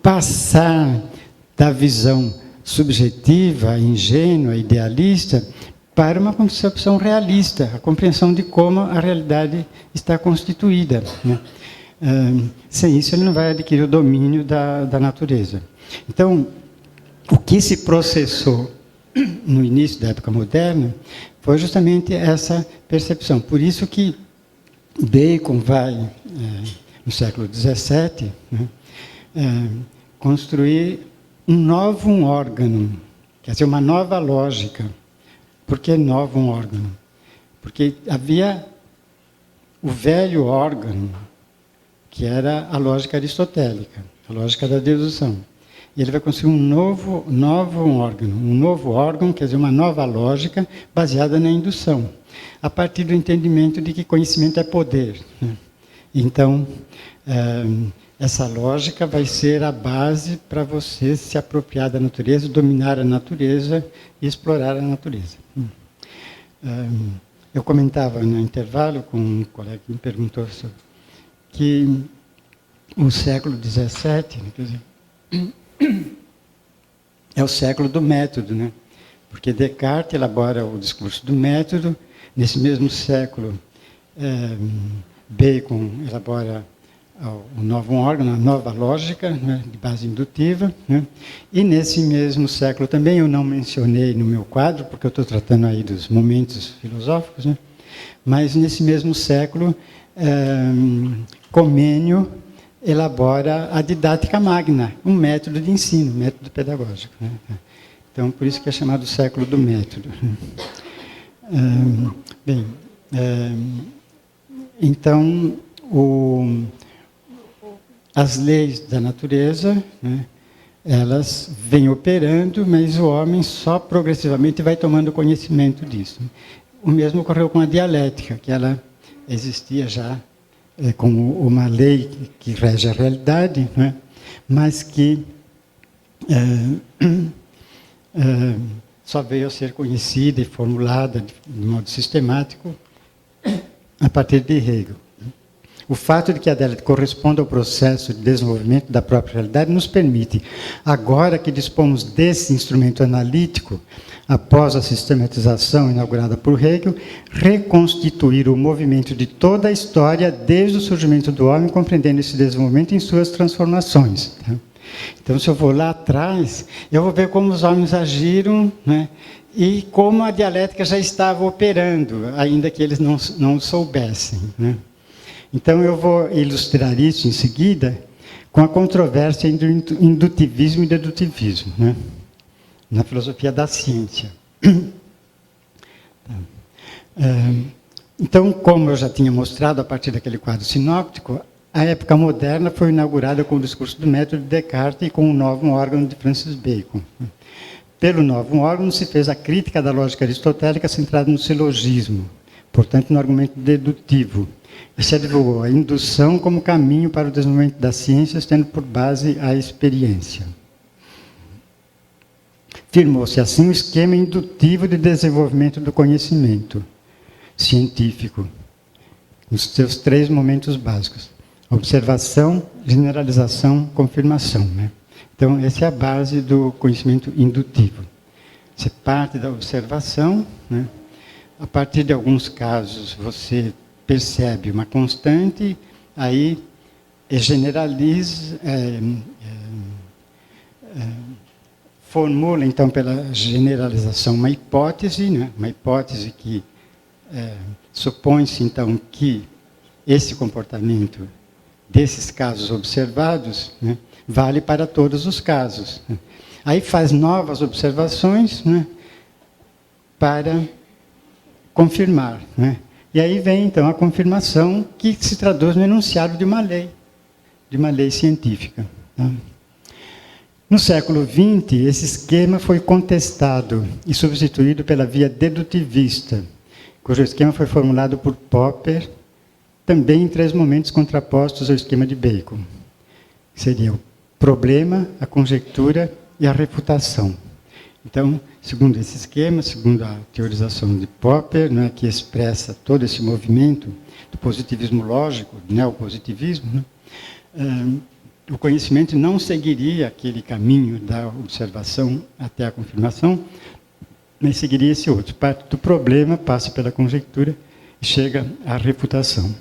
passar da visão subjetiva, ingênua, idealista, para uma concepção realista, a compreensão de como a realidade está constituída, né? Sem isso, ele não vai adquirir o domínio da natureza. Então, o que se processou no início da época moderna foi justamente essa percepção. Por isso que Bacon vai, no século XVII, né, construir um novo órgão, quer dizer, uma nova lógica. Por que novo órgão? Porque havia o velho órgão, que era a lógica aristotélica, a lógica da dedução. E ele vai construir um novo órgão, quer dizer, uma nova lógica baseada na indução, a partir do entendimento de que conhecimento é poder, né? Então, essa lógica vai ser a base para você se apropriar da natureza, dominar a natureza e explorar a natureza. Eu comentava no intervalo com um colega que me perguntou sobre que o século XVII, quer dizer, é o século do método, né? Porque Descartes elabora o discurso do método, nesse mesmo século Bacon elabora o novo órgão, a nova lógica, né, de base indutiva, né? E nesse mesmo século também, eu não mencionei no meu quadro, porque eu estou tratando aí dos momentos filosóficos, né? Mas nesse mesmo século, Comênio elabora a didática magna, um método de ensino, um método pedagógico, né? Então, por isso que é chamado século do método. Então, as leis da natureza, né, elas vêm operando, mas o homem só progressivamente vai tomando conhecimento disso. O mesmo ocorreu com a dialética, que ela existia já como uma lei que rege a realidade, né, mas que só veio a ser conhecida e formulada de modo sistemático a partir de Hegel. O fato de que a dialética corresponda ao processo de desenvolvimento da própria realidade nos permite, agora que dispomos desse instrumento analítico, após a sistematização inaugurada por Hegel, reconstituir o movimento de toda a história desde o surgimento do homem, compreendendo esse desenvolvimento em suas transformações. Tá? Então, se eu vou lá atrás, eu vou ver como os homens agiram, né, e como a dialética já estava operando, ainda que eles não soubessem, né? Então, eu vou ilustrar isso em seguida com a controvérsia entre indutivismo e dedutivismo, né, na filosofia da ciência. Então, como eu já tinha mostrado a partir daquele quadro sinóptico, a época moderna foi inaugurada com o discurso do método de Descartes e com o novo órgão de Francis Bacon. Pelo novo órgão se fez a crítica da lógica aristotélica centrada no silogismo, portanto, no argumento dedutivo. E se advogou a indução como caminho para o desenvolvimento das ciências, tendo por base a experiência. Firmou-se assim o esquema indutivo de desenvolvimento do conhecimento científico, nos seus 3 momentos básicos: observação, generalização, confirmação, né? Então, essa é a base do conhecimento indutivo. Você parte da observação, né? A partir de alguns casos, você percebe uma constante, aí generaliza, formula, então, pela generalização, uma hipótese, né? Uma hipótese que supõe-se, então, que esse comportamento desses casos observados, né, vale para todos os casos. Aí faz novas observações, né, para confirmar, né? E aí vem, então, a confirmação que se traduz no enunciado de uma lei científica. Tá? No século XX, esse esquema foi contestado e substituído pela via dedutivista, cujo esquema foi formulado por Popper, também em 3 momentos contrapostos ao esquema de Bacon. Seria o problema, a conjectura e a refutação. Então, segundo esse esquema, segundo a teorização de Popper, né, que expressa todo esse movimento do positivismo lógico, do neopositivismo, né, o conhecimento não seguiria aquele caminho da observação até a confirmação, mas seguiria esse outro. Parte do problema, passa pela conjectura e chega à refutação.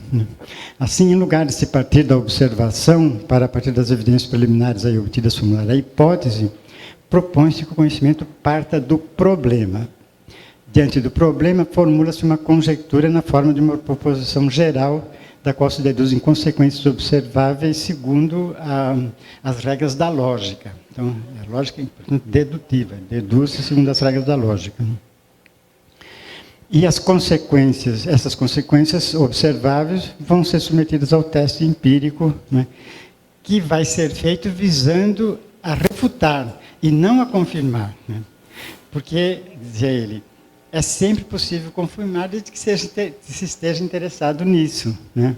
Assim, em lugar de se partir da observação para partir das evidências preliminares aí obtidas formular a hipótese, propõe-se que o conhecimento parta do problema. Diante do problema, formula-se uma conjectura na forma de uma proposição geral, da qual se deduzem consequências observáveis segundo as regras da lógica. Então, a lógica é, portanto, dedutiva, deduz-se segundo as regras da lógica. E as consequências, essas consequências observáveis vão ser submetidas ao teste empírico, né, que vai ser feito visando a refutar e não a confirmar. Né? Porque, dizia ele, é sempre possível confirmar desde que se esteja interessado nisso. Né?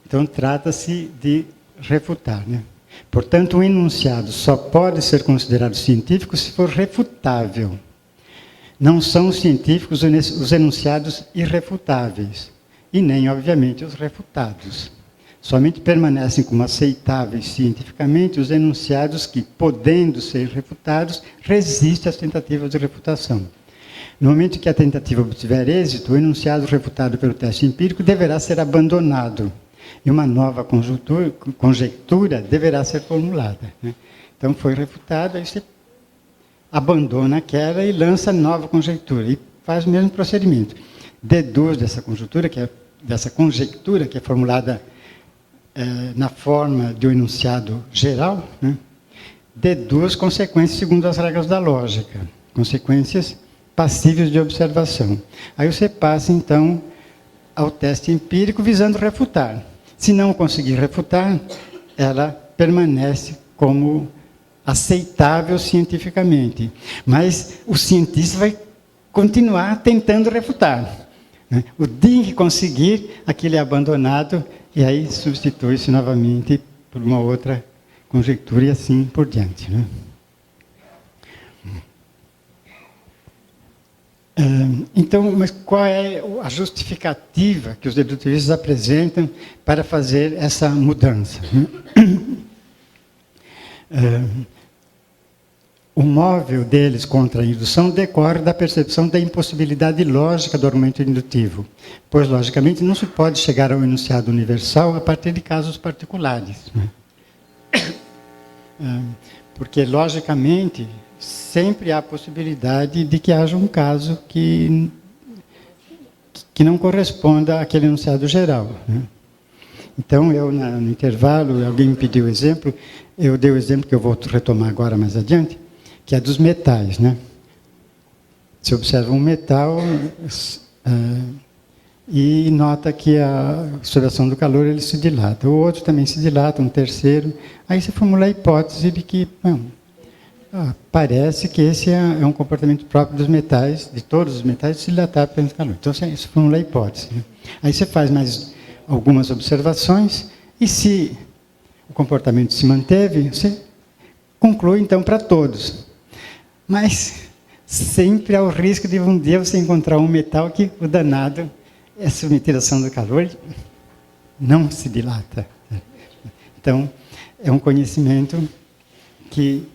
Então, trata-se de refutar. Né? Portanto, um enunciado só pode ser considerado científico se for refutável. Não são os científicos os enunciados irrefutáveis, e nem, obviamente, os refutados. Somente permanecem como aceitáveis cientificamente os enunciados que, podendo ser refutados, resistem às tentativas de refutação. No momento que a tentativa obtiver êxito, o enunciado refutado pelo teste empírico deverá ser abandonado, e uma nova conjectura deverá ser formulada. Né? Então, foi refutado, aí você abandona aquela e lança nova conjectura, e faz o mesmo procedimento. Deduz dessa conjectura, que é formulada na forma de um enunciado geral, né? Deduz consequências segundo as regras da lógica, consequências passíveis de observação. Aí você passa, então, ao teste empírico visando refutar. Se não conseguir refutar, ela permanece como aceitável cientificamente. Mas o cientista vai continuar tentando refutar. Né? O dia em que conseguir, aquele é abandonado, e aí substitui-se novamente por uma outra conjectura e assim por diante. Né? Então, mas qual é a justificativa que os dedutivistas apresentam para fazer essa mudança? O móvel deles contra a indução decorre da percepção da impossibilidade lógica do argumento indutivo, pois, logicamente, não se pode chegar ao enunciado universal a partir de casos particulares. Porque, logicamente, sempre há a possibilidade de que haja um caso que não corresponda àquele enunciado geral. Então, eu, no intervalo, alguém me pediu o exemplo, eu dei o exemplo que eu vou retomar agora mais adiante, que é dos metais. Né? Você observa um metal e nota que sob a ação do calor ele se dilata. O outro também se dilata, um terceiro. Aí você formula a hipótese de que parece que esse é um comportamento próprio dos metais, de todos os metais, de se dilatar pelo calor. Então você formula a hipótese. Né? Aí você faz mais algumas observações e se o comportamento se manteve, você conclui então para todos. Mas sempre há o risco de um dia você encontrar um metal que o danado é submetido à ação do calor e não se dilata. Então, é um conhecimento que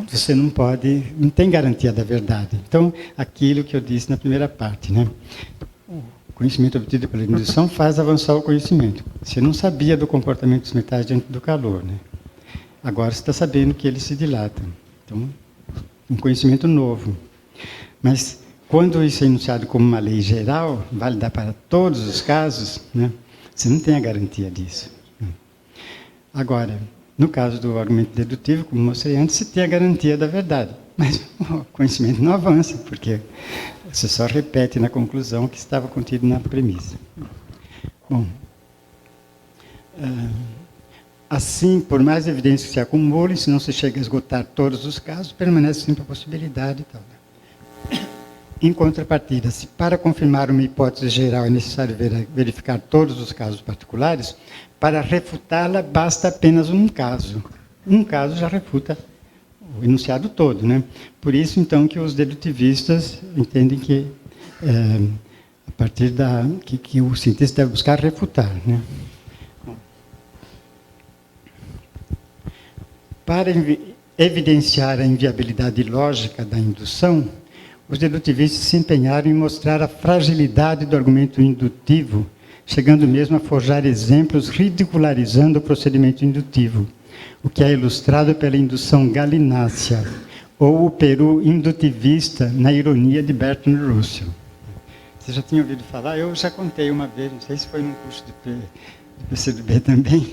você não tem garantia da verdade. Então, aquilo que eu disse na primeira parte, né? O conhecimento obtido pela indução faz avançar o conhecimento. Você não sabia do comportamento dos metais diante do calor, né? Agora você está sabendo que eles se dilatam. Então, um conhecimento novo. Mas, quando isso é enunciado como uma lei geral, válida para todos os casos, né, você não tem a garantia disso. Agora, no caso do argumento dedutivo, como mostrei antes, você tem a garantia da verdade. Mas o conhecimento não avança, porque você só repete na conclusão o que estava contido na premissa. Bom, assim, por mais evidências que se acumulem, se não se chega a esgotar todos os casos, permanece sempre a possibilidade e tal. Em contrapartida, se para confirmar uma hipótese geral é necessário verificar todos os casos particulares, para refutá-la basta apenas um caso. Um caso já refuta o enunciado todo, né? Por isso, então, que os dedutivistas entendem que a partir que o cientista deve buscar refutar, né? Para evidenciar a inviabilidade lógica da indução, os dedutivistas se empenharam em mostrar a fragilidade do argumento indutivo, chegando mesmo a forjar exemplos ridicularizando o procedimento indutivo, o que é ilustrado pela indução galinácea, ou o peru indutivista, na ironia de Bertrand Russell. Você já tinha ouvido falar? Eu já contei uma vez, não sei se foi num curso de PCdoB também,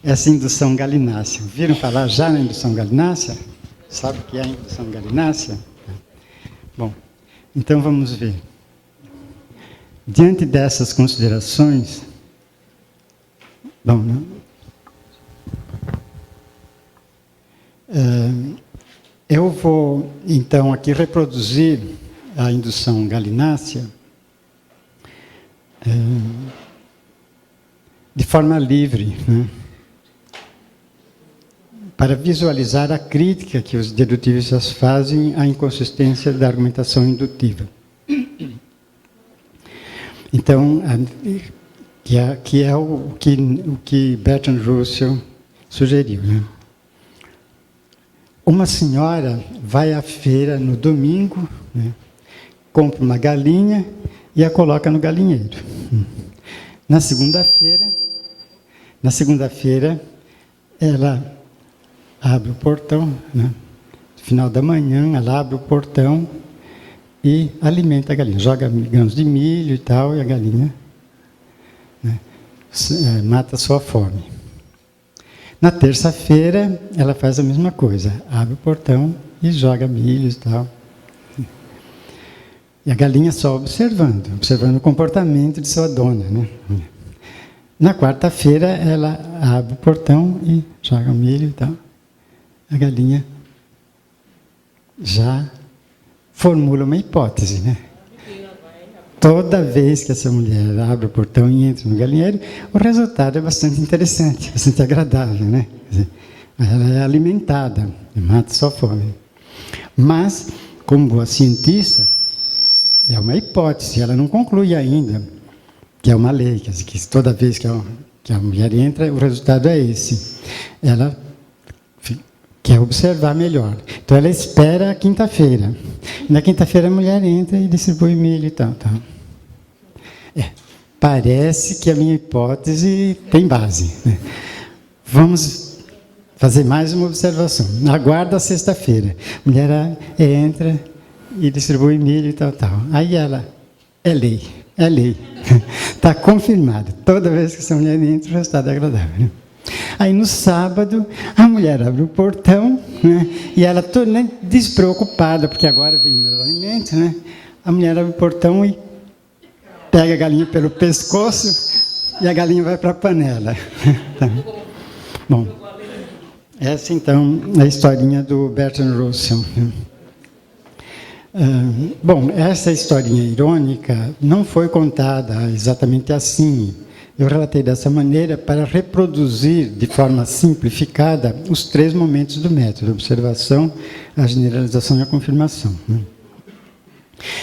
essa indução galinácea. Viram falar já na indução galinácea? Sabe o que é a indução galinácea? Bom, então vamos ver. Diante dessas considerações, bom, eu vou, então, aqui reproduzir a indução galinácea de forma livre, né? Para visualizar a crítica que os dedutivistas fazem à inconsistência da argumentação indutiva. Então, que é o que Bertrand Russell sugeriu, né? Uma senhora vai à feira no domingo, né, compra uma galinha e a coloca no galinheiro. Na segunda-feira, ela abre o portão, né, no final da manhã, ela abre o portão e alimenta a galinha. Joga grãos de milho e tal, e a galinha, né, mata a sua fome. Na terça-feira, ela faz a mesma coisa. Abre o portão e joga milho e tal. E a galinha só observando o comportamento de sua dona, né? Na quarta-feira, ela abre o portão e joga milho e tal. A galinha já formula uma hipótese, né? Toda vez que essa mulher abre o portão e entra no galinheiro, o resultado é bastante interessante, bastante agradável, né? Quer dizer, ela é alimentada, mata sua fome. Mas, como boa cientista, é uma hipótese, ela não conclui ainda que é uma lei, quer dizer, que toda vez que a mulher entra, o resultado é esse. Ela quer observar melhor. Então, ela espera a quinta-feira. Na quinta-feira, a mulher entra e distribui milho e tal. Parece que a minha hipótese tem base, né? Vamos fazer mais uma observação. Aguarda a sexta-feira. A mulher entra e distribui milho e tal. Aí ela, é lei. Está confirmado. Toda vez que essa mulher entra, o resultado é agradável, né? Aí, no sábado, a mulher abre o portão, né, e ela toda, né, despreocupada, porque agora vem meus alimentos, né? A mulher abre o portão e pega a galinha pelo pescoço e a galinha vai para a panela. Tá. Bom, essa, então, é a historinha do Bertrand Russell. Bom, essa historinha irônica não foi contada exatamente assim. Eu relatei dessa maneira para reproduzir, de forma simplificada, os 3 momentos do método: a observação, a generalização e a confirmação, né?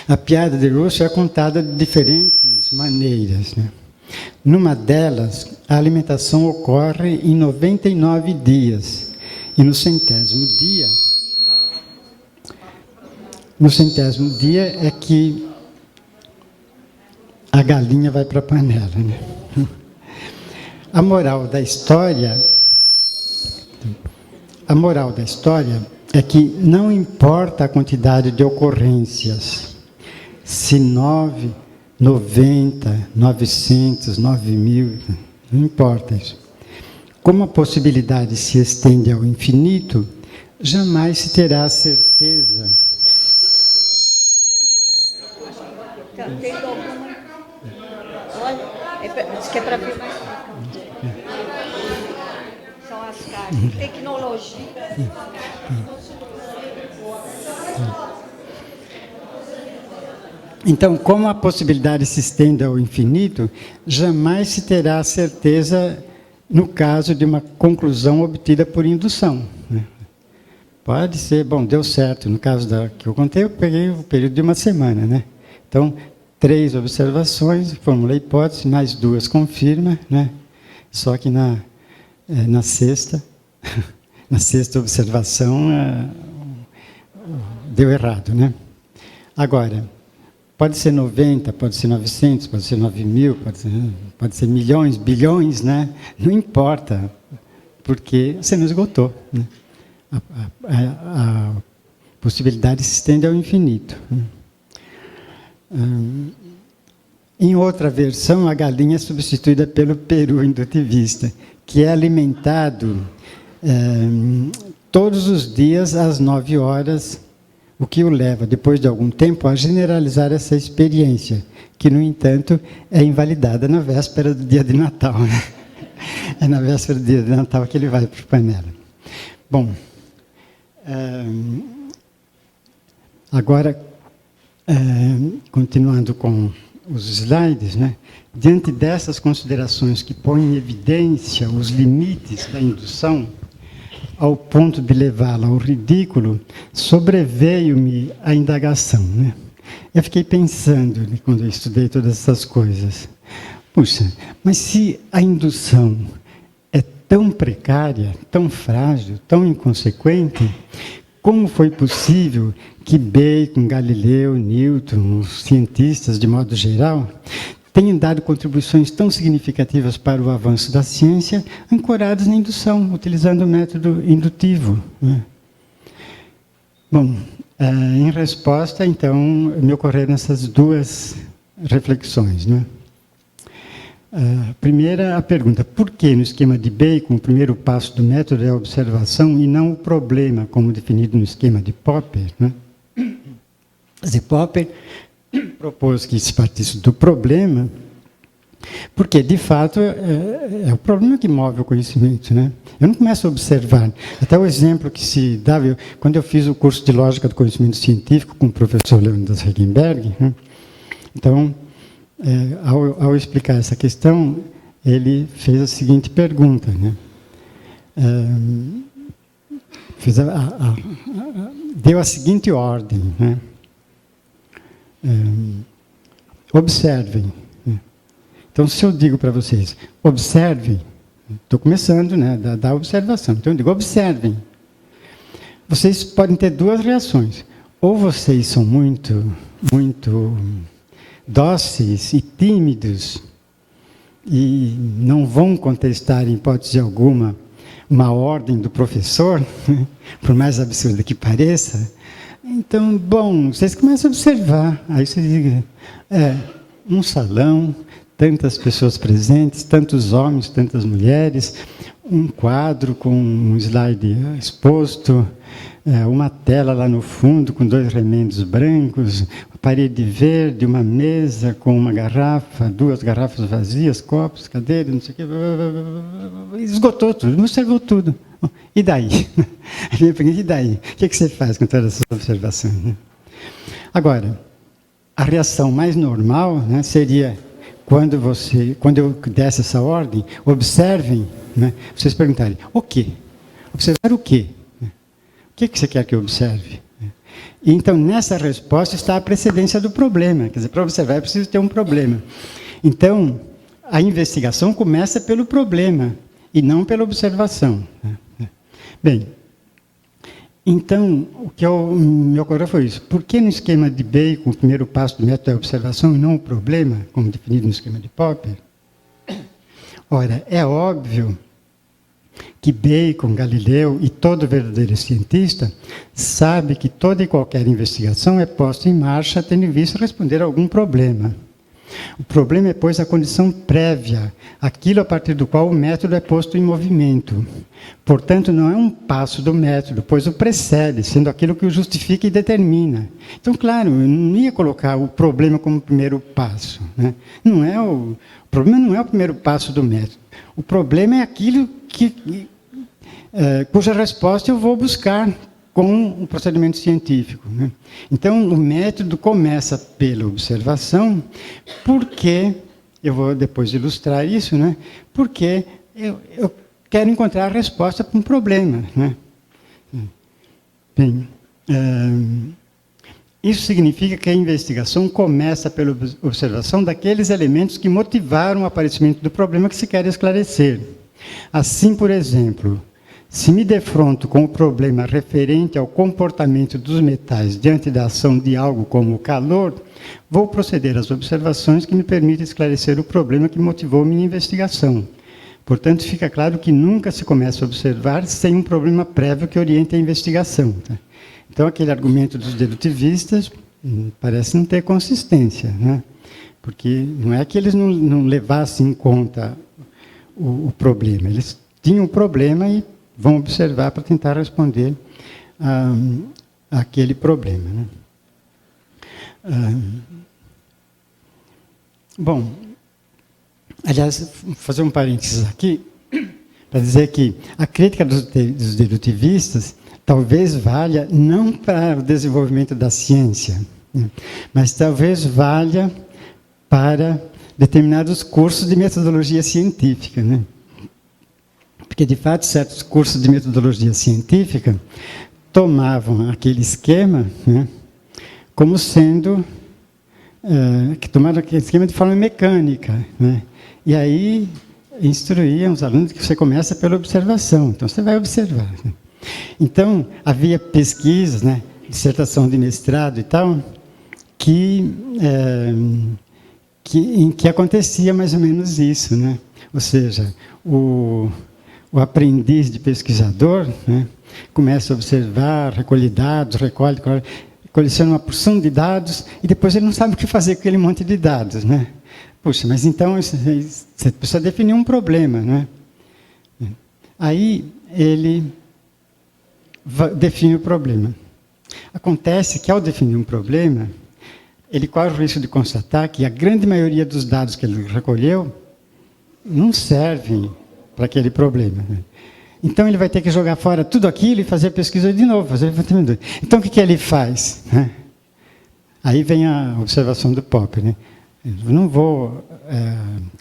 A piada de Russell é contada de diferentes maneiras, né? Numa delas, a alimentação ocorre em 99 dias. E no centésimo dia é que a galinha vai para a panela, né? A moral da história é que não importa a quantidade de ocorrências, se 9, 90, 900, 9.000, não importa isso. Como a possibilidade se estende ao infinito, jamais se terá a certeza. Tem alguma... Olha, diz que é para ver mais. São as cartas. Tecnologia. Então, como a possibilidade se estende ao infinito, jamais se terá a certeza no caso de uma conclusão obtida por indução, né? Pode ser, bom, deu certo. No caso que eu contei, eu peguei o período de uma semana, né? Então, 3 observações, formulei hipótese, mais 2 confirma, né? Só que na sexta na sexta observação, deu errado, né? Agora, pode ser 90, pode ser 900, pode ser 9.000, pode ser milhões, bilhões, né? Não importa, porque você não esgotou, né? A possibilidade se estende ao infinito. Em outra versão, a galinha é substituída pelo peru indutivista, que é alimentado todos os dias às 9 horas, o que o leva, depois de algum tempo, a generalizar essa experiência, que, no entanto, é invalidada na véspera do dia de Natal. Né? É na véspera do dia de Natal que ele vai para o Panela. Bom, agora, continuando com os slides, né? Diante dessas considerações que põem em evidência os limites da indução, ao ponto de levá-la ao ridículo, sobreveio-me a indagação. Né? Eu fiquei pensando, né, quando eu estudei todas essas coisas, puxa, mas se a indução é tão precária, tão frágil, tão inconsequente, como foi possível que Bacon, Galileu, Newton, os cientistas de modo geral, tenham dado contribuições tão significativas para o avanço da ciência, ancoradas na indução, utilizando o método indutivo? Né? Bom, em resposta, então, me ocorreram essas duas reflexões. Né? Primeira, a pergunta: por que no esquema de Bacon o primeiro passo do método é a observação e não o problema, como definido no esquema de Popper? Né? Popper propôs que se partisse do problema, porque, de fato, é o problema que move o conhecimento. Né? Eu não começo a observar. Até o exemplo que se dava, quando eu fiz o curso de Lógica do Conhecimento Científico com o professor Leonidas Regenberg, né? Então, ao explicar essa questão, ele fez a seguinte pergunta. Né? Deu a seguinte ordem. Né? Observem. Então, se eu digo para vocês, observem, estou começando, né, da observação. Então, eu digo, observem. Vocês podem ter duas reações. Ou vocês são muito dóceis e tímidos e não vão contestar, em hipótese alguma, uma ordem do professor, por mais absurda que pareça. Então, bom, vocês começam a observar. Aí vocês dizem, um salão, tantas pessoas presentes, tantos homens, tantas mulheres, um quadro com um slide exposto, uma tela lá no fundo com 2 remendos brancos, uma parede verde, uma mesa com uma garrafa, 2 garrafas vazias, copos, cadeiras, não sei o quê. Esgotou tudo, observou tudo. E daí? E daí? O que você faz com todas essas observações? Agora, a reação mais normal, né, seria, quando eu desse essa ordem, observem, né, vocês perguntarem, o quê? Observar o quê? O que você quer que eu observe? E então, nessa resposta está a precedência do problema. Quer dizer, para observar é preciso ter um problema. Então, a investigação começa pelo problema e não pela observação. Bem, então, o que me ocorreu foi isso. Por que no esquema de Bacon o primeiro passo do método é a observação e não o problema, como definido no esquema de Popper? Ora, é óbvio que Bacon, Galileu e todo verdadeiro cientista sabe que toda e qualquer investigação é posta em marcha tendo em vista responder a algum problema. O problema é, pois, a condição prévia, aquilo a partir do qual o método é posto em movimento. Portanto, não é um passo do método, pois o precede, sendo aquilo que o justifica e determina. Então, claro, eu não ia colocar o problema como primeiro passo. Né? O problema não é o primeiro passo do método. O problema é aquilo cuja resposta eu vou buscar com o procedimento científico. Né? Então, o método começa pela observação, porque, eu vou depois ilustrar isso, né? Porque eu quero encontrar a resposta para um problema. Né? Bem, isso significa que a investigação começa pela observação daqueles elementos que motivaram o aparecimento do problema que se quer esclarecer. Assim, por exemplo, Se me defronto com o problema referente ao comportamento dos metais diante da ação de algo como o calor, vou proceder às observações que me permitem esclarecer o problema que motivou minha investigação. Portanto, fica claro que nunca se começa a observar sem um problema prévio que oriente a investigação. Tá? Então, aquele argumento dos dedutivistas parece não ter consistência, né? Porque não é que eles não levassem em conta o problema. Eles tinham um problema e vão observar para tentar responder àquele problema. Né? Bom, aliás, vou fazer um parênteses aqui, para dizer que a crítica dos dedutivistas talvez valha não para o desenvolvimento da ciência, né, mas talvez valha para determinados cursos de metodologia científica. Né? Porque, de fato, certos cursos de metodologia científica tomavam aquele esquema, né, como sendo... que tomaram aquele esquema de forma mecânica. Né? E aí instruíam os alunos que você começa pela observação. Então, você vai observar. Né? Então, havia pesquisas, né, dissertação de mestrado e tal, em que acontecia mais ou menos isso. Né? Ou seja, o aprendiz de pesquisador, né, começa a observar, recolhe dados, coleciona uma porção de dados e depois ele não sabe o que fazer com aquele monte de dados. Né? Puxa, mas então você precisa definir um problema. Né? Aí ele define o problema. Acontece que, ao definir um problema, ele corre o risco de constatar que a grande maioria dos dados que ele recolheu não servem para aquele problema. Né? Então, ele vai ter que jogar fora tudo aquilo e fazer a pesquisa de novo. Então, o que ele faz? Né? Aí vem a observação do Popper. Né? Eu não vou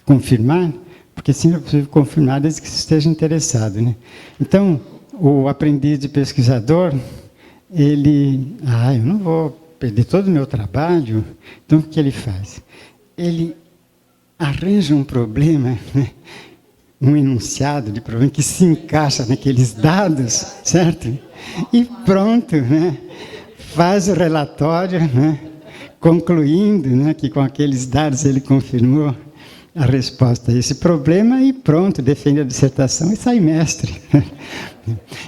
confirmar, porque sim, eu preciso confirmar desde que esteja interessado. Né? Então, o aprendiz de pesquisador, ele... eu não vou perder todo o meu trabalho. Então, o que ele faz? Ele arranja um problema, né? Um enunciado de problema que se encaixa naqueles dados, certo? E pronto, né? Faz o relatório, né? Concluindo, né, que com aqueles dados ele confirmou a resposta a esse problema e pronto, defende a dissertação e sai mestre.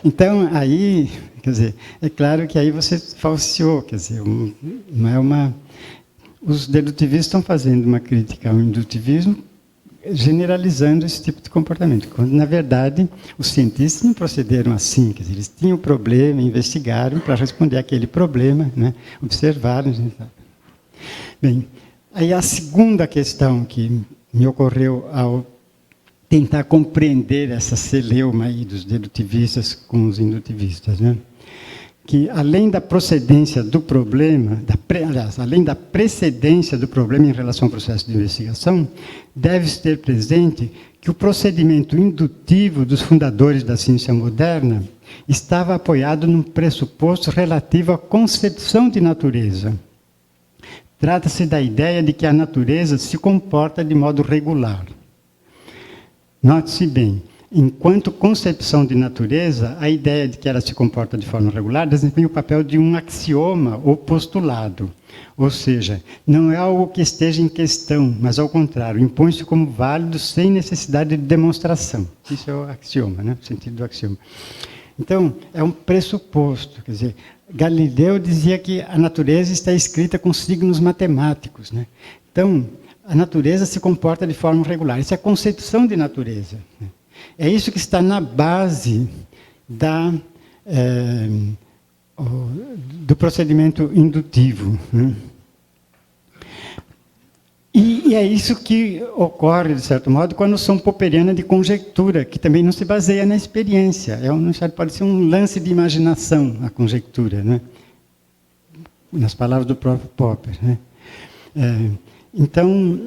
Então, aí, quer dizer, é claro que aí você falseou, quer dizer, não é uma... Os dedutivistas estão fazendo uma crítica ao indutivismo, generalizando esse tipo de comportamento, quando, na verdade, os cientistas não procederam assim, quer dizer, eles tinham um problema, investigaram para responder àquele problema, né, observaram. Bem, aí a segunda questão que me ocorreu ao tentar compreender essa celeuma aí dos dedutivistas com os indutivistas, né, que além da procedência do problema, além da precedência do problema em relação ao processo de investigação, deve-se ter presente que o procedimento indutivo dos fundadores da ciência moderna estava apoiado num pressuposto relativo à concepção de natureza. Trata-se da ideia de que a natureza se comporta de modo regular. Note-se bem, enquanto concepção de natureza, a ideia de que ela se comporta de forma regular desempenha o papel de um axioma ou postulado. Ou seja, não é algo que esteja em questão, mas, ao contrário, impõe-se como válido sem necessidade de demonstração. Isso é o axioma, né? O sentido do axioma. Então, é um pressuposto. Quer dizer, Galileu dizia que a natureza está escrita com signos matemáticos. Né? Então, a natureza se comporta de forma regular. Isso é a concepção de natureza. Né? É isso que está na base do procedimento indutivo. Né? E é isso que ocorre, de certo modo, com a noção popperiana de conjectura, que também não se baseia na experiência. Pode ser um lance de imaginação, a conjectura, né? Nas palavras do próprio Popper. Né? Então,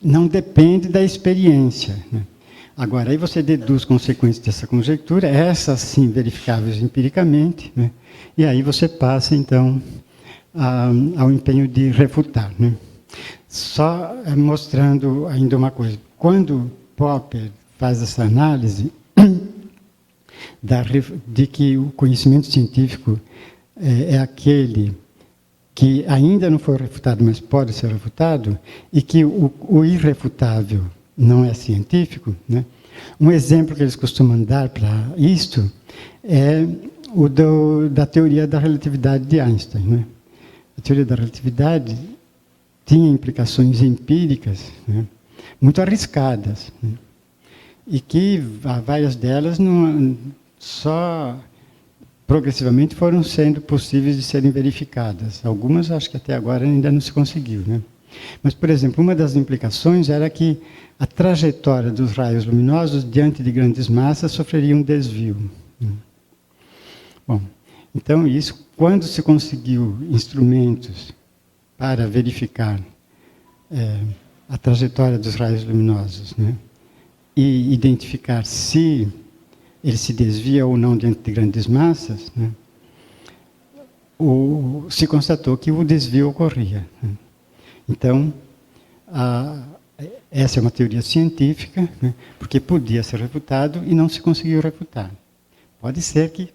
não depende da experiência. Né? Agora, aí você deduz consequências dessa conjectura, essas sim verificáveis empiricamente, né? E aí você passa, então, ao empenho de refutar. Né? Só mostrando ainda uma coisa. Quando Popper faz essa análise de que o conhecimento científico é aquele que ainda não foi refutado, mas pode ser refutado, e que o irrefutável não é científico, né? Um exemplo que eles costumam dar para isto é o da teoria da relatividade de Einstein, né? A teoria da relatividade tinha implicações empíricas, né, muito arriscadas, né, e que várias delas só progressivamente foram sendo possíveis de serem verificadas. Algumas, acho que até agora ainda não se conseguiu, né? Mas, por exemplo, uma das implicações era que a trajetória dos raios luminosos diante de grandes massas sofreria um desvio, né? Bom, então isso, quando se conseguiu instrumentos para verificar a trajetória dos raios luminosos, né, e identificar se ele se desvia ou não diante de grandes massas, né, se constatou que o desvio ocorria, né. Então, essa é uma teoria científica, né, porque podia ser refutado e não se conseguiu refutar. Pode ser que,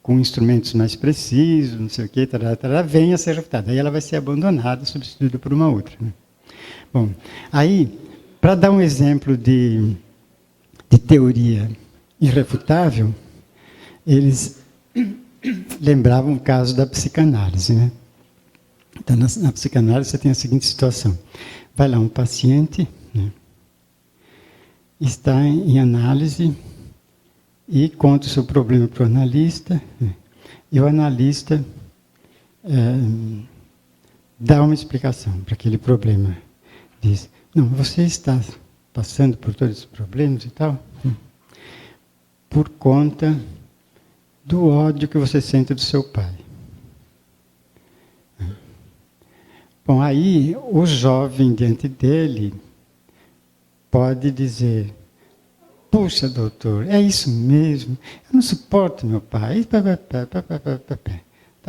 com instrumentos mais precisos, não sei o quê, venha a ser refutada. Aí ela vai ser abandonada, substituída por uma outra, né? Bom, aí, para dar um exemplo de teoria irrefutável, eles lembravam o caso da psicanálise, né? Então, na psicanálise, você tem a seguinte situação. Vai lá um paciente, né, está em análise e conta o seu problema para o analista, né, e o analista dá uma explicação para aquele problema. Diz, não, você está passando por todos esses problemas e tal, por conta do ódio que você sente do seu pai. Bom, aí o jovem diante dele pode dizer, puxa, doutor, é isso mesmo, eu não suporto meu pai. Tá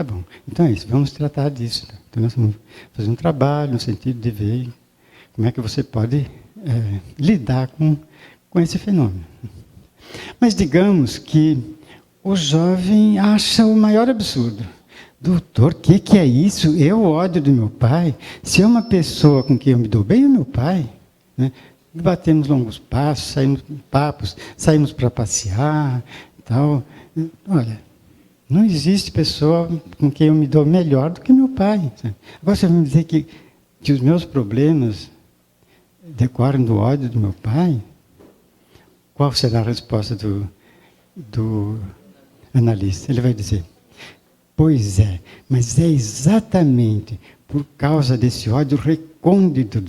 bom, então é isso, vamos tratar disso. Então nós vamos fazer um trabalho no sentido de ver como é que você pode lidar com esse fenômeno. Mas digamos que o jovem acha o maior absurdo. Doutor, o que é isso? Eu ódio do meu pai? Se é uma pessoa com quem eu me dou bem, é meu pai, né? Batemos longos passos, saímos para passear, tal. Olha, não existe pessoa com quem eu me dou melhor do que meu pai. Sabe? Agora você vai me dizer que os meus problemas decorrem do ódio do meu pai? Qual será a resposta do analista? Ele vai dizer, pois é, mas é exatamente por causa desse ódio recôndito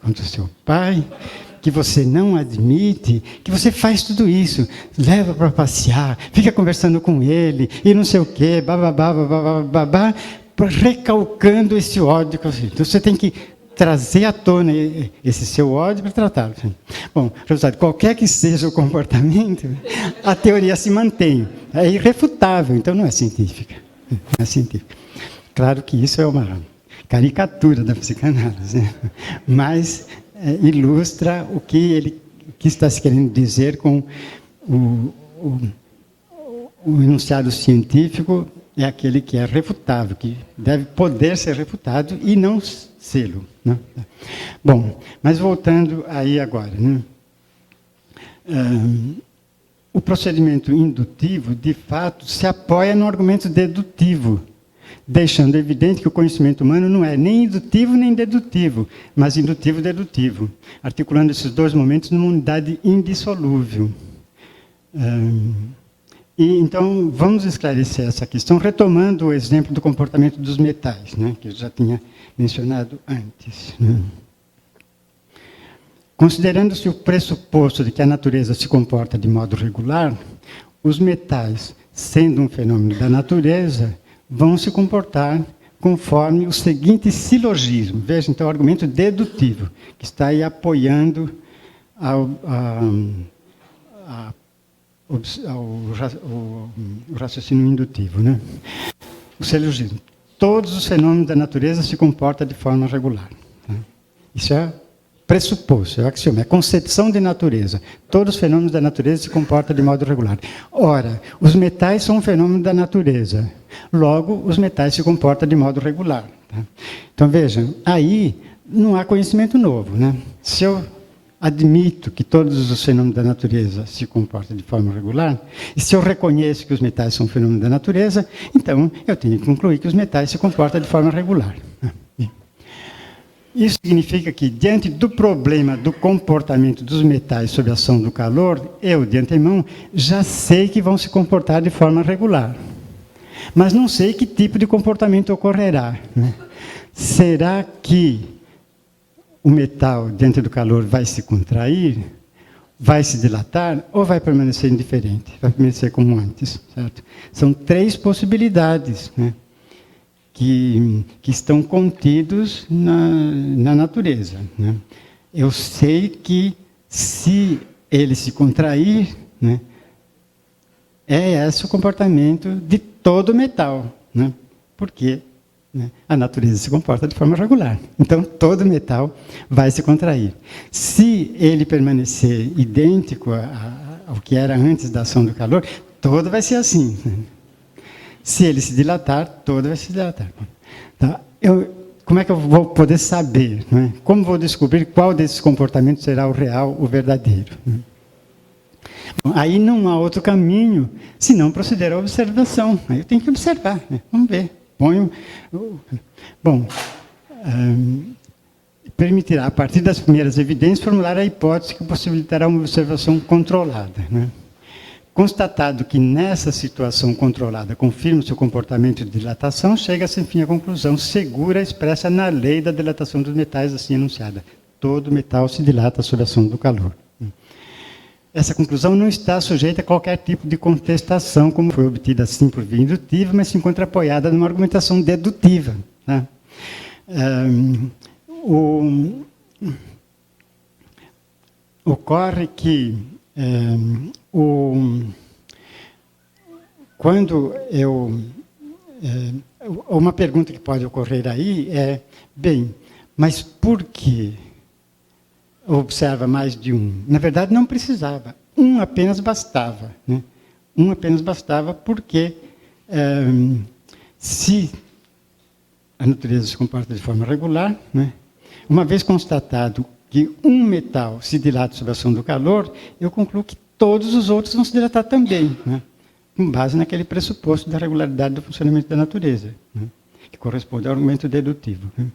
contra o seu pai, que você não admite, que você faz tudo isso, leva para passear, fica conversando com ele, e não sei o quê, babá, recalcando esse ódio que você... Então você tem que trazer à tona esse seu ódio para tratá-lo. Bom, resultado, qualquer que seja o comportamento, a teoria se mantém. É irrefutável, então não é científica. Não é científica. Claro que isso é uma caricatura da psicanálise, né? Mas ilustra o que está se querendo dizer com o enunciado científico é aquele que é refutável, que deve poder ser refutado e não sê-lo, né? Bom, mas voltando aí agora, né? O procedimento indutivo, de fato, se apoia no argumento dedutivo, deixando evidente que o conhecimento humano não é nem indutivo nem dedutivo, mas indutivo-dedutivo, articulando esses dois momentos numa unidade indissolúvel. E, então, vamos esclarecer essa questão, retomando o exemplo do comportamento dos metais, né, que eu já tinha mencionado antes, né. Considerando-se o pressuposto de que a natureza se comporta de modo regular, os metais, sendo um fenômeno da natureza, vão se comportar conforme o seguinte silogismo. Veja, então, o argumento dedutivo, que está aí apoiando o raciocínio indutivo, né? O silogismo. Todos os fenômenos da natureza se comportam de forma regular. Isso é pressuposto, é axioma, é concepção de natureza. Todos os fenômenos da natureza se comportam de modo regular. Ora, os metais são um fenômeno da natureza. Logo, os metais se comportam de modo regular. Tá? Então, vejam, aí não há conhecimento novo. Né? Se eu admito que todos os fenômenos da natureza se comportam de forma regular, e se eu reconheço que os metais são um fenômeno da natureza, então eu tenho que concluir que os metais se comportam de forma regular. Isso significa que, diante do problema do comportamento dos metais sob a ação do calor, eu, de antemão, já sei que vão se comportar de forma regular. Mas não sei que tipo de comportamento ocorrerá. Né? Será que o metal, diante do calor, vai se contrair, vai se dilatar, ou vai permanecer indiferente? Vai permanecer como antes, certo? São 3 possibilidades, né? Que estão contidos na natureza. Né? Eu sei que, se ele se contrair, né, é esse o comportamento de todo metal, né? Porque, né, a natureza se comporta de forma regular. Então, todo metal vai se contrair. Se ele permanecer idêntico ao que era antes da ação do calor, todo vai ser assim. Né? Se ele se dilatar, todo vai se dilatar. Tá? Como é que eu vou poder saber? Né? Como vou descobrir qual desses comportamentos será o real, o verdadeiro? Né? Bom, aí não há outro caminho, senão proceder à observação. Aí eu tenho que observar. Né? Vamos ver. Bom, permitirá, a partir das primeiras evidências, formular a hipótese que possibilitará uma observação controlada. Né? Constatado que nessa situação controlada confirma seu comportamento de dilatação, chega-se, enfim, à conclusão segura expressa na lei da dilatação dos metais assim enunciada. Todo metal se dilata sob a ação do calor. Essa conclusão não está sujeita a qualquer tipo de contestação, como foi obtida assim por via indutiva, mas se encontra apoiada numa argumentação dedutiva. Tá? Ocorre que quando uma pergunta que pode ocorrer aí é, bem, mas por que observa mais de um? Na verdade, não precisava. Um apenas bastava. Né? Um apenas bastava porque, se a natureza se comporta de forma regular, né? Uma vez constatado que um metal se dilata sob a ação do calor, eu concluo que todos os outros vão se dilatar também, né? Com base naquele pressuposto da regularidade do funcionamento da natureza, né? Que corresponde ao argumento dedutivo. Né?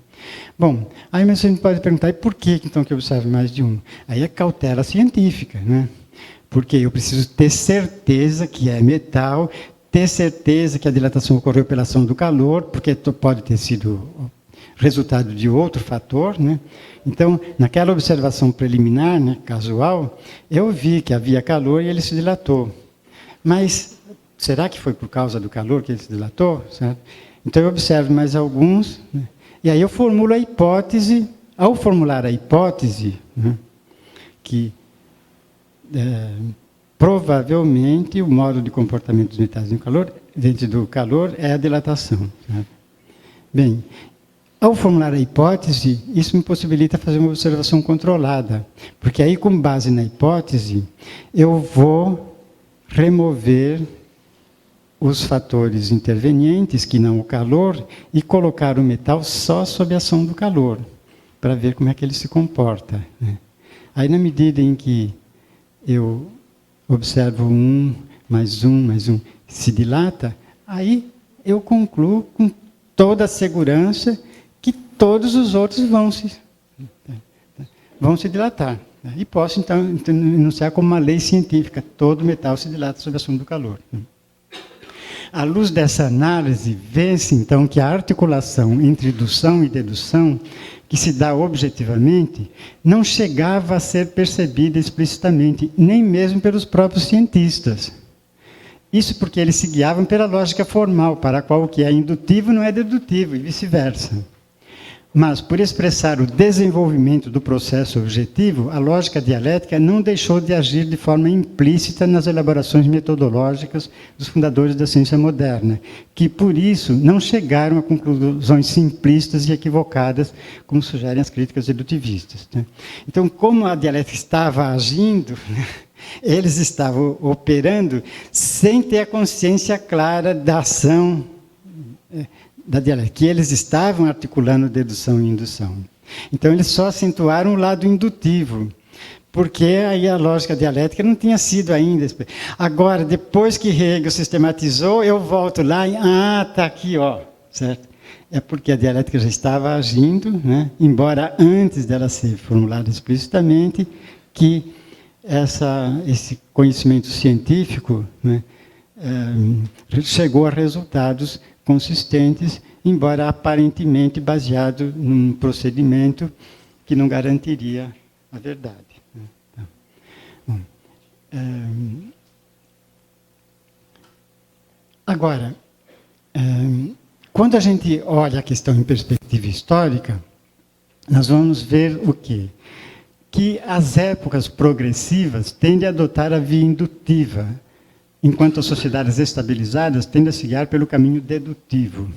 Bom, aí você pode perguntar, e por que então que eu observo mais de um? Aí é cautela científica, né? Porque eu preciso ter certeza que é metal, ter certeza que a dilatação ocorreu pela ação do calor, porque pode ter sido resultado de outro fator, né? Então, naquela observação preliminar, né, casual, eu vi que havia calor e ele se dilatou. Mas será que foi por causa do calor que ele se dilatou? Certo? Então, eu observo mais alguns, né, e aí eu formulo a hipótese. Ao formular a hipótese, né, que provavelmente o modo de comportamento dos metais no calor, dentro do calor, é a dilatação. Certo? Bem, ao formular a hipótese, isso me possibilita fazer uma observação controlada, porque aí, com base na hipótese, eu vou remover os fatores intervenientes, que não o calor, e colocar o metal só sob a ação do calor, para ver como é que ele se comporta. Né? Aí, na medida em que eu observo um, mais um, se dilata, aí eu concluo com toda a segurança que todos os outros vão se dilatar. E posso, então, enunciar como uma lei científica: todo metal se dilata sob a ação do calor. À luz dessa análise, vê-se, então, que a articulação entre indução e dedução, que se dá objetivamente, não chegava a ser percebida explicitamente, nem mesmo pelos próprios cientistas. Isso porque eles se guiavam pela lógica formal, para a qual o que é indutivo não é dedutivo, e vice-versa. Mas, por expressar o desenvolvimento do processo objetivo, a lógica dialética não deixou de agir de forma implícita nas elaborações metodológicas dos fundadores da ciência moderna, que, por isso, não chegaram a conclusões simplistas e equivocadas, como sugerem as críticas dedutivistas. Então, como a dialética estava agindo, eles estavam operando sem ter a consciência clara da ação da dialética, que eles estavam articulando dedução e indução. Então, eles só acentuaram o lado indutivo, porque aí a lógica dialética não tinha sido ainda. Agora, depois que Hegel sistematizou, eu volto lá e, está aqui, ó, certo? É porque a dialética já estava agindo, né? Embora antes dela ser formulada explicitamente, que esse conhecimento científico, né, chegou a resultados consistentes, embora aparentemente baseado num procedimento que não garantiria a verdade. Bom, agora, quando a gente olha a questão em perspectiva histórica, nós vamos ver o quê? Que as épocas progressivas tendem a adotar a via indutiva, enquanto as sociedades estabilizadas tendem a se guiar pelo caminho dedutivo.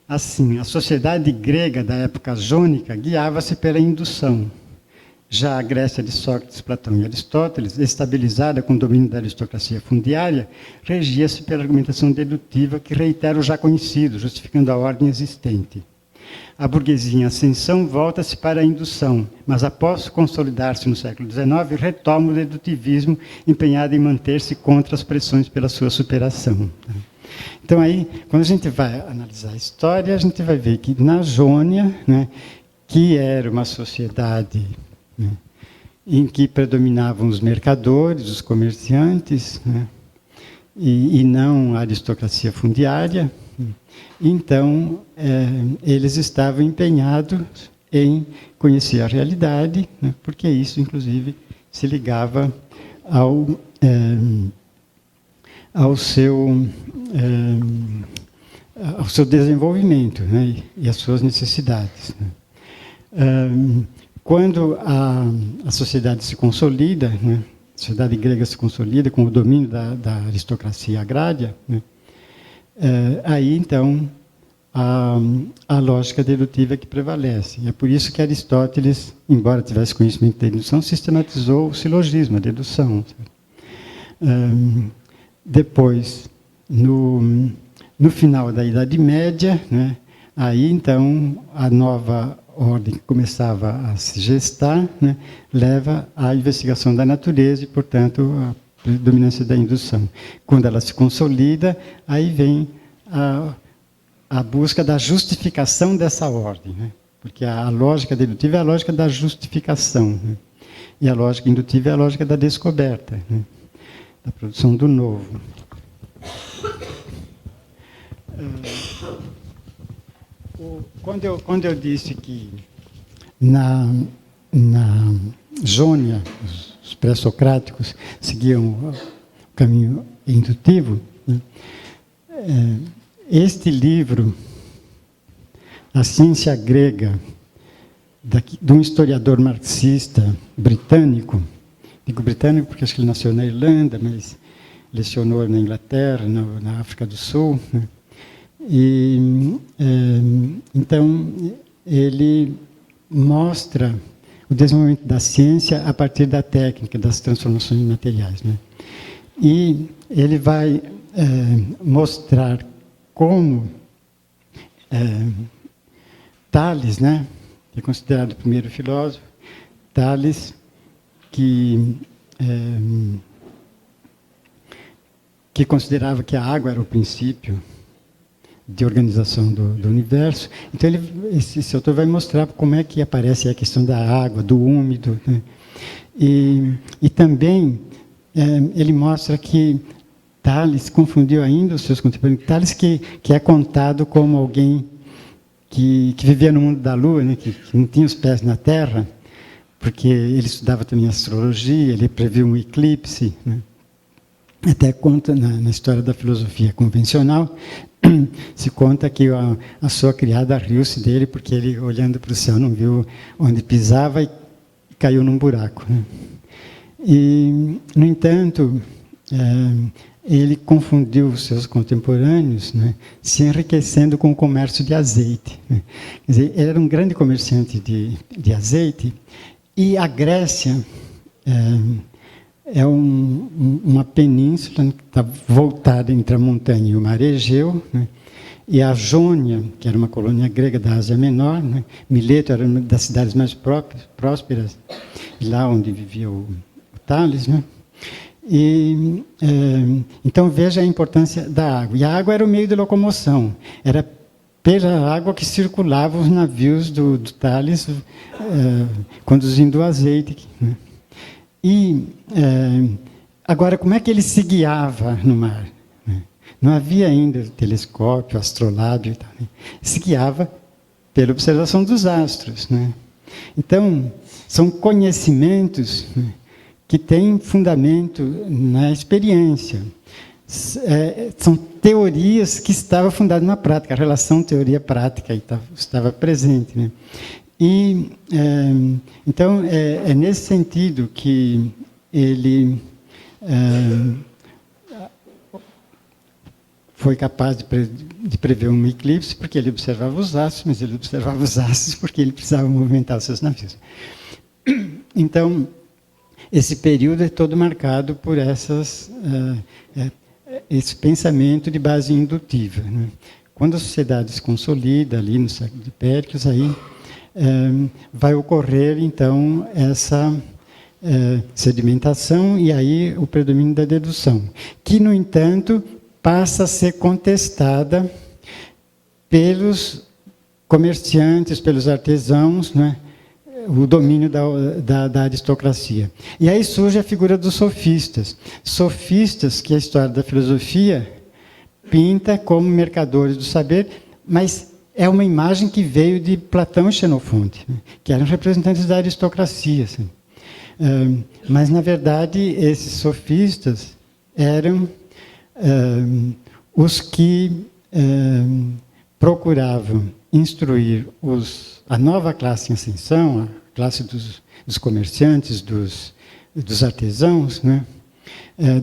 Assim, a sociedade grega da época jônica guiava-se pela indução. Já a Grécia de Sócrates, Platão e Aristóteles, estabilizada com o domínio da aristocracia fundiária, regia-se pela argumentação dedutiva que reitera o já conhecido, justificando a ordem existente. A burguesia em ascensão volta-se para a indução, mas após consolidar-se no século XIX, retoma o dedutivismo, empenhado em manter-se contra as pressões pela sua superação. Então, aí, quando a gente vai analisar a história, a gente vai ver que na Jônia, né, que era uma sociedade, né, em que predominavam os mercadores, os comerciantes, né, e não a aristocracia fundiária, então, eles estavam empenhados em conhecer a realidade, né, porque isso, inclusive, se ligava ao seu desenvolvimento, né, e às suas necessidades. Quando a sociedade se consolida, né, a sociedade grega se consolida com o domínio da aristocracia agrária, né, aí, então, a lógica dedutiva que prevalece. É por isso que Aristóteles, embora tivesse conhecimento da dedução, sistematizou o silogismo, a dedução. Depois, no final da Idade Média, né, aí, então, a nova ordem que começava a se gestar, né, leva à investigação da natureza e, portanto, a predominância da indução. Quando ela se consolida, aí vem a busca da justificação dessa ordem, né? Porque a lógica dedutiva é a lógica da justificação, né? E a lógica indutiva é a lógica da descoberta, né? Da produção do novo. Quando eu disse que na Jônia os pré-socráticos seguiam o caminho indutivo, né? Este livro, A Ciência Grega, de um historiador marxista britânico, digo britânico porque acho que ele nasceu na Irlanda, mas lecionou na Inglaterra, na África do Sul, né? E então ele mostra o desenvolvimento da ciência a partir da técnica, das transformações materiais, né? E ele vai mostrar como Tales, né, que é considerado o primeiro filósofo, Tales, que considerava que a água era o princípio de organização do universo. Então, esse autor vai mostrar como é que aparece a questão da água, do úmido, né? E também ele mostra que Tales confundiu ainda os seus contemporâneos. Tales que é contado como alguém que vivia no mundo da Lua, né, que não tinha os pés na Terra, porque ele estudava também astrologia, ele previu um eclipse, né? Até conta na história da filosofia convencional se conta que a sua criada riu-se dele porque ele, olhando para o céu, não viu onde pisava e caiu num buraco, né? E, no entanto, ele confundiu os seus contemporâneos, né, se enriquecendo com o comércio de azeite, né? Quer dizer, ele era um grande comerciante de azeite, e a Grécia é uma península que está voltada entre a montanha e o mar Egeu, né? E a Jônia, que era uma colônia grega da Ásia Menor, né? Mileto era uma das cidades mais prósperas, lá onde vivia o Tales, né? E, então veja a importância da água. E a água era o meio de locomoção. Era pela água que circulavam os navios do Tales, conduzindo o azeite, né? E agora, como é que ele se guiava no mar? Não havia ainda telescópio, astrolábio e tal, né? Se guiava pela observação dos astros, né? Então, são conhecimentos, né, que têm fundamento na experiência. São teorias que estavam fundadas na prática, a relação teoria-prática estava presente, né? E, então, é nesse sentido que ele foi capaz de prever um eclipse, porque ele observava os astros, mas ele observava os astros porque ele precisava movimentar os seus navios. Então, esse período é todo marcado por esse pensamento de base indutiva, né? Quando a sociedade se consolida, ali no século de Péricles, aí vai ocorrer, então, essa sedimentação e aí o predomínio da dedução, que, no entanto, passa a ser contestada pelos comerciantes, pelos artesãos, né? O domínio da aristocracia. E aí surge a figura dos sofistas. Sofistas, que a história da filosofia pinta como mercadores do saber, mas é uma imagem que veio de Platão e Xenofonte, né? Que eram representantes da aristocracia. Assim. Mas, na verdade, esses sofistas eram os que procuravam instruir a nova classe em ascensão, a classe dos comerciantes, dos artesãos, né?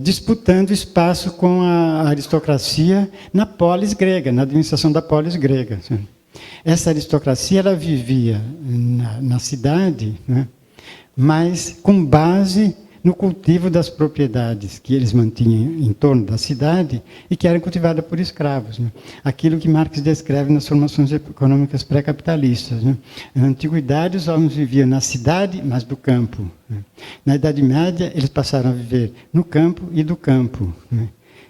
Disputando espaço com a aristocracia na polis grega, na administração da polis grega. Assim. Essa aristocracia ela vivia na cidade, né? Mas com base no cultivo das propriedades que eles mantinham em torno da cidade e que eram cultivadas por escravos, né? Aquilo que Marx descreve nas formações econômicas pré-capitalistas, né? Na antiguidade, os homens viviam na cidade, mas do campo, né? Na Idade Média, eles passaram a viver no campo e do campo, né?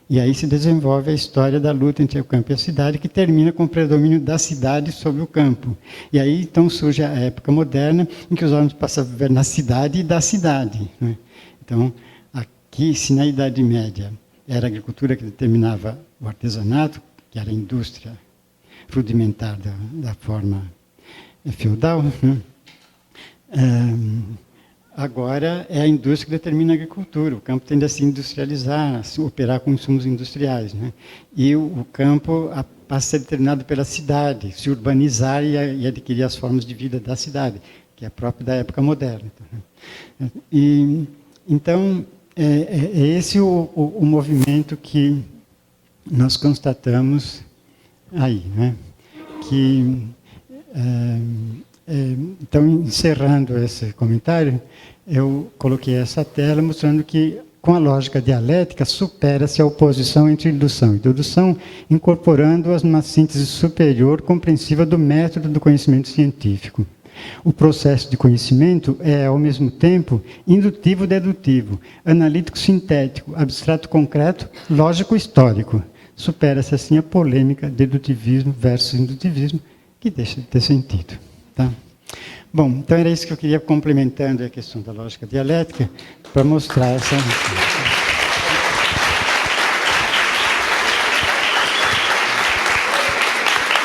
E aí se desenvolve a história da luta entre o campo e a cidade, que termina com o predomínio da cidade sobre o campo. E aí, então, surge a época moderna, em que os homens passam a viver na cidade e da cidade, né? Então, aqui, se na Idade Média era a agricultura que determinava o artesanato, que era a indústria rudimentar da forma feudal, né? Agora é a indústria que determina a agricultura. O campo tende a se industrializar, a se operar com insumos industriais, né? E o campo passa a ser determinado pela cidade, se urbanizar e adquirir as formas de vida da cidade, que é próprio da época moderna. Então, é esse o movimento que nós constatamos aí, né? Que, então, encerrando esse comentário, eu coloquei essa tela mostrando que, com a lógica dialética, supera-se a oposição entre indução e dedução, incorporando-as numa síntese superior, compreensiva do método do conhecimento científico. O processo de conhecimento é, ao mesmo tempo, indutivo-dedutivo, analítico-sintético, abstrato-concreto, lógico-histórico. Supera-se, assim, a polêmica dedutivismo versus indutivismo, que deixa de ter sentido. Tá? Bom, então era isso que eu queria, complementando a questão da lógica dialética, para mostrar essa...